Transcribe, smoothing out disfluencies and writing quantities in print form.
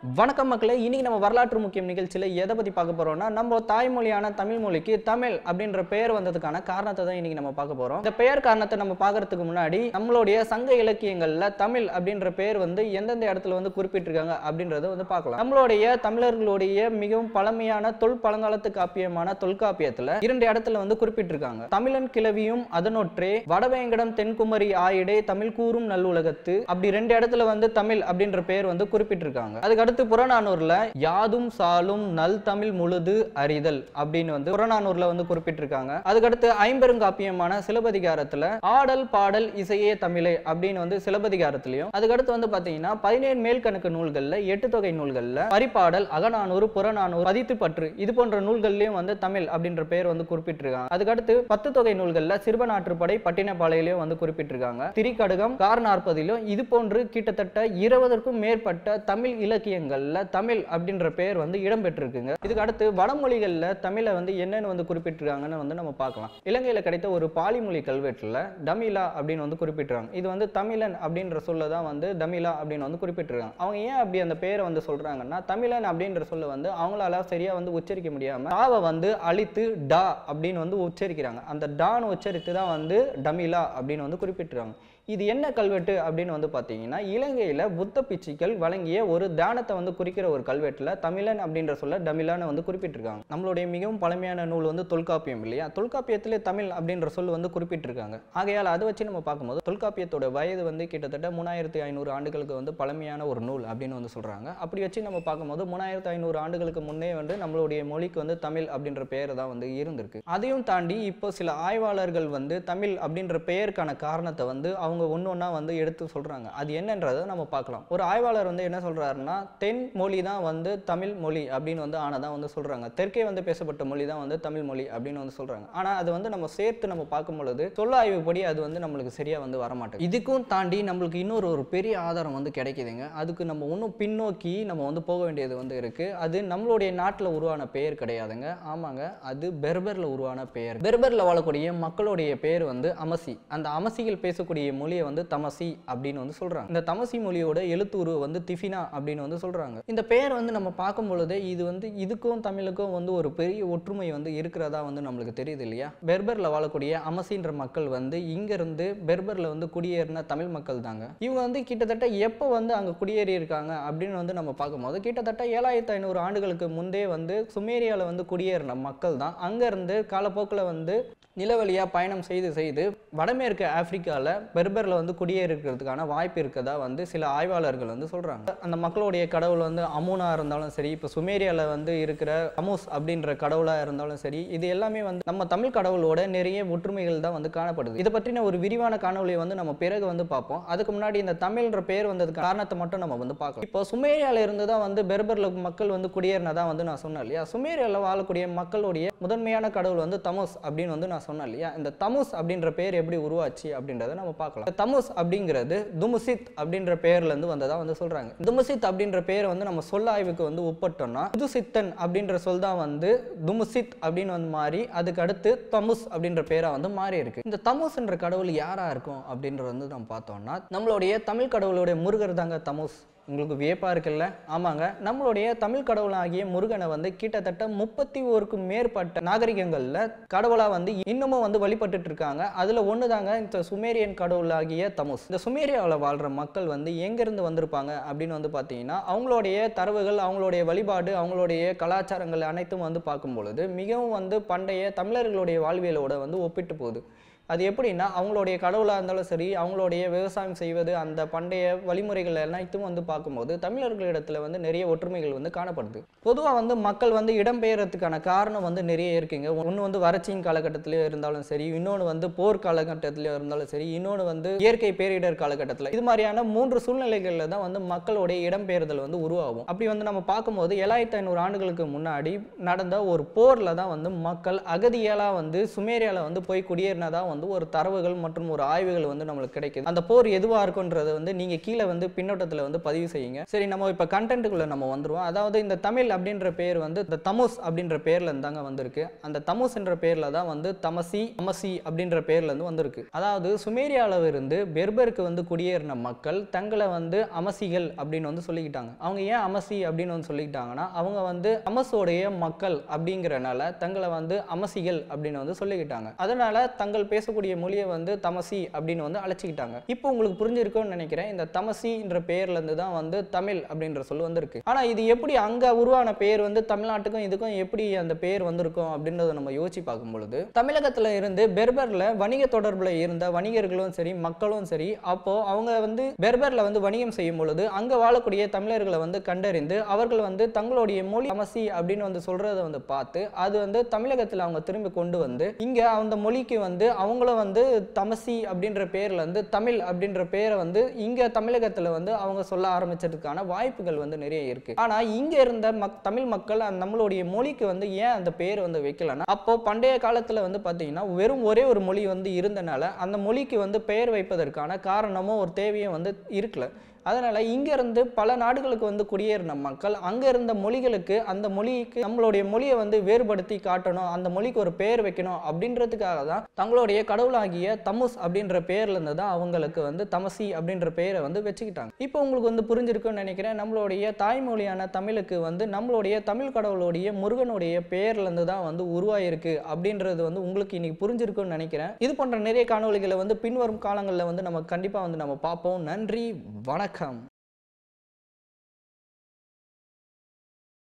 வணக்கம் மக்களே, இன்னைக்கு நம்ம வரலாற்று முக்கியம் நிகழ்ச்சியில எதை பத்தி பார்க்க போறோம்னா, நம்ம தாய்மொழியான தமிழ் மொழிக்கு தமிழ் அப்படின்ற பெயர் வந்ததுக்கான காரணத்தை தான் இன்னைக்கு நம்ம பார்க்க போறோம். இந்த பெயர் காரணத்தை நம்ம பார்க்கறதுக்கு முன்னாடி நம்மளுடைய சங்க இலக்கியங்கள்ல தமிழ் அப்படின்ற பெயர் வந்து எந்தெந்த இடத்துல வந்து குறிப்பிட்டிருக்காங்க அப்படின்றத வந்து பார்க்கலாம். நம்மளுடைய தமிழர்களுடைய மிகவும் பழமையான பழங்காலத்து காப்பியமான தொல்காப்பியத்துல 2 இடத்துல வந்து குறிப்பிட்டிருக்காங்க. தமிழன் கிளவியும் அதனொற்றே வடவேங்கடம் தென்குமரி ஆயிடே தமிழ் கூறும் நல்லுலகத்து அப்படி 2 இடத்துல வந்து தமிழ் அப்படின்ற பெயர் வந்து குறிப்பிட்டிருக்காங்க. அதுக்கு அடுத்து புறநானூர்ல யாதும் சாலும் நல் தமிழ் முழுது அறிதல் அப்படின்னு வந்து புறநானூர்ல வந்து குறிப்பிட்டிருக்காங்க. அதுக்கடுத்து ஐம்பெருங்காப்பியமான சிலப்பதிகாரத்துல ஆடல் பாடல் இசையே தமிழே அப்படின்னு வந்து சிலப்பதிகாரத்திலையும், அதுக்கடுத்து வந்து பாத்தீங்கன்னா 17 மேல்கணக்கு நூல்கள்ல 8 தொகை நூல்கள்ல பரிபாடல் அகநானூறு புறநானூறு பதித்து பற்று இது போன்ற நூல்கள்லயும் வந்து தமிழ் அப்படின்ற பெயர் வந்து குறிப்பிட்டிருக்காங்க. அதுக்கடுத்து 10 தொகை நூல்கள்ல சிறுவனாற்றுப்படை பட்டினப்பாளையிலையும் வந்து குறிப்பிட்டிருக்காங்க. திரிகடுகம் கார்நாற்பதிலும் இது போன்று கிட்டத்தட்ட 20க்கும் மேற்பட்ட தமிழ் இலக்கிய தமிழ் அப்படின்ற பெயர் வந்து இடம்பெற்றிருக்குங்க. இதுக்கு அடுத்து வடமொழிகள்ல தமிழை வந்து என்னன்னு வந்து குறிப்பிட்டிருக்காங்கன்னு வந்து நம்ம பார்க்கலாம். இலங்கையில கிடைத்த ஒரு பாலிமொழி கல்வெட்டுல தமிழா அப்படின்னு வந்து குறிப்பிட்டிருக்காங்க. இது வந்து தமிழன் அப்படின்ற சொல்லதான் வந்து தமிழா அப்படின்னு வந்து குறிப்பிட்டிருக்காங்க. அவங்க ஏன் அப்படி அந்த பெயரை வந்து சொல்றாங்கன்னா, தமிழன் அப்படின்ற சொல்ல வந்து அவங்களால சரியா வந்து உச்சரிக்க முடியாம தாவை வந்து அழித்து டா அப்படின்னு வந்து உச்சரிக்கிறாங்க. அந்த டான்னு உச்சரித்து தான் வந்து தமிழா அப்படின்னு வந்து குறிப்பிட்டிருக்காங்க. இது என்ன கல்வெட்டு அப்படின்னு வந்து பார்த்தீங்கன்னா, இலங்கையில புத்த பிட்சுக்கள் வழங்கிய ஒரு தானத்தை வந்து குறிக்கிற ஒரு கல்வெட்டுல தமிழன் அப்படின்ற சொல்ல தமிழான்னு வந்து குறிப்பிட்டிருக்காங்க. நம்மளுடைய மிகவும் பழமையான நூல் வந்து தொல்காப்பியம் இல்லையா? தொல்காப்பியத்திலே தமிழ் அப்படின்ற சொல் வந்து குறிப்பிட்டிருக்காங்க. ஆகையால் அதை வச்சு நம்ம பார்க்கும்போது தொல்காப்பியத்தோட வயது வந்து கிட்டத்தட்ட 3500 ஆண்டுகளுக்கு வந்து பழமையான ஒரு நூல் அப்படின்னு வந்து சொல்றாங்க. அப்படி வச்சு நம்ம பார்க்கும்போது 3500 ஆண்டுகளுக்கு முன்னே வந்து நம்மளுடைய மொழிக்கு வந்து தமிழ் அப்படின்ற பெயர் தான் வந்து இருந்திருக்கு. அதையும் தாண்டி இப்போ சில ஆய்வாளர்கள் வந்து தமிழ் அப்படின்ற பெயருக்கான காரணத்தை வந்து அவங்க ஒன்னொன்னா வந்து எடுத்து சொல்றாங்க. அது என்னன்றதை நம்ம பார்க்கலாம். ஒரு ஆய்வாளர் வந்து என்ன சொல்றாருன்னா, தென் மொழி தான் வந்து தமிழ் மொழி அப்படின்னு வந்து ஆனதான் வந்து சொல்றாங்க. தெற்கே வந்து பேசப்பட்ட மொழி தான் வந்து தமிழ் மொழி அப்படின்னு வந்து சொல்றாங்க. ஆனா அது வந்து நம்ம சேர்த்து நம்ம பார்க்கும் பொழுது சொல்ல ஆய்வுப்படி அது வந்து நம்மளுக்கு சரியா வந்து வரமாட்டேங்குது. இதுக்கும் தாண்டி நம்மளுக்கு இன்னொரு ஒரு பெரிய ஆதாரம் வந்து கிடைக்குதுங்க. அதுக்கு நம்ம இன்னும் பின்னோக்கி நம்ம வந்து போக வேண்டியது வந்து இருக்கு. அது நம்மளுடைய நாட்டில் உருவான பெயர் கிடையாதுங்க. ஆமாங்க, அது பெர்பர்ல உருவான பெயர். பெர்பர்ல வாழக்கூடிய மக்களுடைய பெயர் வந்து அமசி. அந்த அமசிகள் பேசக்கூடிய மொழியை வந்து தமசி அப்படின்னு வந்து சொல்றாங்க. இந்த தமசி மொழியோட எழுத்துரு வந்து திஃபினா அப்படின்னு வந்து சொல்றாங்க. இந்த பெயர் வந்து நம்ம பார்க்கும் பொழுது இது வந்து இதுக்கும் தமிழுக்கும் வந்து ஒரு பெரிய ஒற்றுமை வந்து இருக்கிறதா வந்து நம்மளுக்கு தெரியுது இல்லையா? பெர்பர்ல வாழக்கூடிய அமசின்ற மக்கள் வந்து இங்க இருந்து பெர்பர்ல வந்து குடியேறின தமிழ் மக்கள் தாங்க. இவங்க வந்து கிட்டத்தட்ட எப்போ வந்து அங்க குடியேறி இருக்காங்க அப்படின்னு வந்து நம்ம பார்க்கும்போது கிட்டத்தட்ட 7500 ஆண்டுகளுக்கு முன்பே வந்து சுமேரியால வந்து குடியேறின மக்கள் தான் அங்க இருந்து காலப்போக்கில் வந்து நிலவழியா பயணம் செய்து வடமேற்கு ஆப்பிரிக்கால பெர்பர்ல வந்து குடியேறிக்கிறதுக்கான வாய்ப்பு இருக்கதா வந்து சில ஆய்வாளர்கள் வந்து சொல்றாங்க. அந்த மக்களுடைய கடவுள் வந்து அமுனா இருந்தாலும் சரி, இப்போ சுமேரியால வந்து இருக்கிற அமோஸ் அப்படின்ற கடவுளா இருந்தாலும் சரி, இது எல்லாமே வந்து நம்ம தமிழ் கடவுளோட நிறைய ஒற்றுமைகள் தான் வந்து காணப்படுது. இதை பற்றின ஒரு விரிவான காணொலியை வந்து நம்ம பிறகு வந்து பார்ப்போம். அதுக்கு முன்னாடி இந்த தமிழ்ன்ற பெயர் வந்ததுக்கு காரணத்தை மட்டும் நம்ம வந்து பார்க்கலாம். இப்போ சுமேரியால இருந்து தான் வந்து பெர்பர்ல மக்கள் வந்து குடியேறினதா வந்து நான் சொன்னேன் இல்லையா? சுமேரியால வாழக்கூடிய மக்களுடைய முதன்மையான கடவுள் வந்து தமோஸ் அப்படின்னு வந்து நான் சொன்னேன் இல்லையா? இந்த தமோஸ் அப்படின்ற பெயர் எப்படி உருவாச்சு அப்படின்றத நம்ம பார்க்கலாம். தமோஸ் அப்படிங்கிறது துமுசித் அப்படின்ற பெயர்ல இருந்து வந்ததா வந்து சொல்றாங்க. துமுசித் அப்படின்ற பெயரை வந்து நம்ம சொல்ல ஆய்வுக்கு வந்து உட்பட்டோம்னா புதுசித்தன் அப்படின்ற சொல் தான் வந்து துமுசித் அப்படின்னு வந்து மாறி அதுக்கு அடுத்து தமுஸ் அப்படின்ற பெயரா வந்து மாறி இருக்கு. இந்த தமுஸ் என்ற கடவுள் யாரா இருக்கும் அப்படின்றது வந்து நம்ம பார்த்தோம்னா நம்மளுடைய தமிழ் கடவுளுடைய முருகர் தாங்க தமுஸ். உங்களுக்கு வியப்பா இருக்குல்ல? ஆமாங்க, நம்மளுடைய தமிழ் கடவுளாகிய முருகனை வந்து கிட்டத்தட்ட 31க்கும் மேற்பட்ட நாகரிகங்கள்ல கடவுளா வந்து இன்னமும் வந்து வழிபட்டு இருக்காங்க. அதுல ஒண்ணுதாங்க இந்த சுமேரியன் கடவுளாகிய தமுஸ். இந்த சுமேரியாவில் வாழ்ற மக்கள் வந்து எங்க இருந்து வந்திருப்பாங்க அப்படின்னு வந்து பாத்தீங்கன்னா, அவங்களுடைய தரவுகள், அவங்களுடைய வழிபாடு, அவங்களுடைய கலாச்சாரங்கள் அனைத்தும் வந்து பார்க்கும் பொழுது மிகவும் வந்து பண்டைய தமிழர்களுடைய வாழ்வியலோட வந்து ஒப்பிட்டு போகுது. அது எப்படின்னா, அவங்களுடைய கடவுளாக இருந்தாலும் சரி, அவங்களுடைய விவசாயம் செய்வது, அந்த பண்டைய வழிமுறைகள் அனைத்தும் வந்து பார்க்கும்போது தமிழர்களிடத்துல வந்து நிறைய ஒற்றுமைகள் வந்து காணப்படுது. பொதுவாக வந்து மக்கள் வந்து இடம்பெயர்றதுக்கான காரணம் வந்து நிறைய இருக்குங்க. ஒன்று வந்து வறட்சியின் காலகட்டத்திலே இருந்தாலும் சரி, இன்னொன்று வந்து போர் காலகட்டத்திலே இருந்தாலும் சரி, இன்னொன்று வந்து இயற்கை பேரிடர் காலகட்டத்தில், இது மாதிரியான 3 சூழ்நிலைகளில் தான் வந்து மக்களுடைய இடம்பெயர்தல் வந்து உருவாகும். அப்படி வந்து நம்ம பார்க்கும்போது 7500 ஆண்டுகளுக்கு முன்னாடி நடந்த ஒரு போர்ல தான் வந்து மக்கள் அகதியாலா வந்து சுமேரியால வந்து போய் குடியேறினதா வந்து ஒரு தரவுகள் மற்றும் ஒரு ஆய்வுகள் வந்து நம்மளுக்கு கிடைக்குது. அந்த போர் எதுவா இருக்கும்ன்றத வந்து நீங்க கீழே வந்து பின்னோட்டத்துல வந்து பதிவு செய்யுங்க. சரி, நம்ம இப்ப கண்டென்ட்டுக்குள்ள நம்ம வந்துருவோம். அதாவது இந்த தமிழ் அப்படின்ற பேர் வந்து இந்த தமுஸ் அப்படின்ற பேர்ல இருந்தாங்க வந்திருக்கு. அந்த தமுஸ் என்ற பேர்ல தான் வந்து தமசி அமசி அப்படின்ற பேர்ல இருந்து வந்திருக்கு. அதாவது சுமேரியால இருந்து பெர்பருக்கு வந்து குடியேறின மக்கள் தங்களை வந்து அமசிகள் அப்படின்னு வந்து சொல்லிக்கிட்டாங்க. அவங்க ஏன் அமசி அப்படின்னு வந்து சொல்லிக்கிட்டாங்கன்னா, அவங்க வந்து அமசோடைய மக்கள் அப்படிங்கறனால தங்களை வந்து அமசிகள் அப்படின்னு வந்து சொல்லிக்கிட்டாங்க. அதனால தங்கள் பேசக்கூடிய மொழியை வந்து தமசி அப்படின்னு வந்து அழைச்சிக்கிட்டாங்க. இப்போ உங்களுக்கு புரிஞ்சிருக்கும்னு நினைக்கிறேன். இந்த தமசி என்ற பெயர்ல இருந்து தான் வந்து தமிழ் அப்படின்ற சொல் வந்திருக்கு. ஆனா இது எப்படி அங்க உருவான பெயர் வந்து தமிழ்நாட்டுக்கும் இதுக்கும் எப்படி அந்த பெயர் வந்திருக்கும் அப்படின்றத நம்ம யோசிச்சு பார்க்கும் பொழுது, தமிழகத்துல இருந்து பெர்பர்ல வணிக தொடர்புல இருந்த வணிகர்களும் சரி மக்களும் சரி, அப்போ அவங்க வந்து பெர்பர்ல வந்து வணிகம் செய்யும் பொழுது அங்க வாழக்கூடிய தமிழர்களை வந்து கண்டறிந்து அவர்கள் வந்து தங்களுடைய மொழி தமசி அப்படின்னு வந்து சொல்றதை வந்து பார்த்து அது வந்து தமிழகத்துல அவங்க திரும்பி கொண்டு வந்து இங்க அந்த மொழிக்கு வந்து அவங்களும் வந்து தமசி அப்படின்ற பேர்ல இருந்து தமிழ் அப்படின்ற பேரை வந்து இங்க தமிழகத்துல வந்து அவங்க சொல்ல ஆரம்பிச்சதுக்கான வாய்ப்புகள் வந்து நிறைய இருக்கு. ஆனா இங்க இருந்த தமிழ் மக்கள் நம்மளுடைய மொழிக்கு வந்து ஏன் அந்த பேர் வந்து வைக்கலன்னா, அப்போ பண்டைய காலத்துல வந்து பாத்தீங்கன்னா வெறும் ஒரே ஒரு மொழி வந்து இருந்தனால அந்த மொழிக்கு வந்து பெயர் வைப்பதற்கான காரணமும் ஒரு தேவையும் வந்து இருக்கல. அதனால இங்க இருந்து பல நாடுகளுக்கு வந்து குடியேறின மக்கள் அங்க இருந்த மொழிகளுக்கு அந்த மொழிக்கு நம்மளுடைய மொழியை வந்து வேறுபடுத்தி காட்டணும், அந்த மொழிக்கு ஒரு பெயர் வைக்கணும் அப்படின்றதுக்காக தான் தங்களுடைய கடவுளாகிய தமுஸ் அப்படின்ற பெயர்ல இருந்து தான் அவங்களுக்கு வந்து தமசி அப்படின்ற பெயரை வந்து வச்சுக்கிட்டாங்க. இப்போ உங்களுக்கு வந்து புரிஞ்சிருக்கும்னு நினைக்கிறேன். நம்மளுடைய தாய்மொழியான தமிழுக்கு வந்து நம்மளுடைய தமிழ் கடவுளுடைய முருகனுடைய பெயர்ல இருந்து தான் வந்து உருவாயிருக்கு அப்படின்றது வந்து உங்களுக்கு இன்னைக்கு புரிஞ்சிருக்கும்னு நினைக்கிறேன். இது போன்ற நிறைய காணொளிகளை வந்து பின்வரும் காலங்களில் வந்து நம்ம கண்டிப்பா வந்து நம்ம பார்ப்போம். நன்றி, வணக்கம்.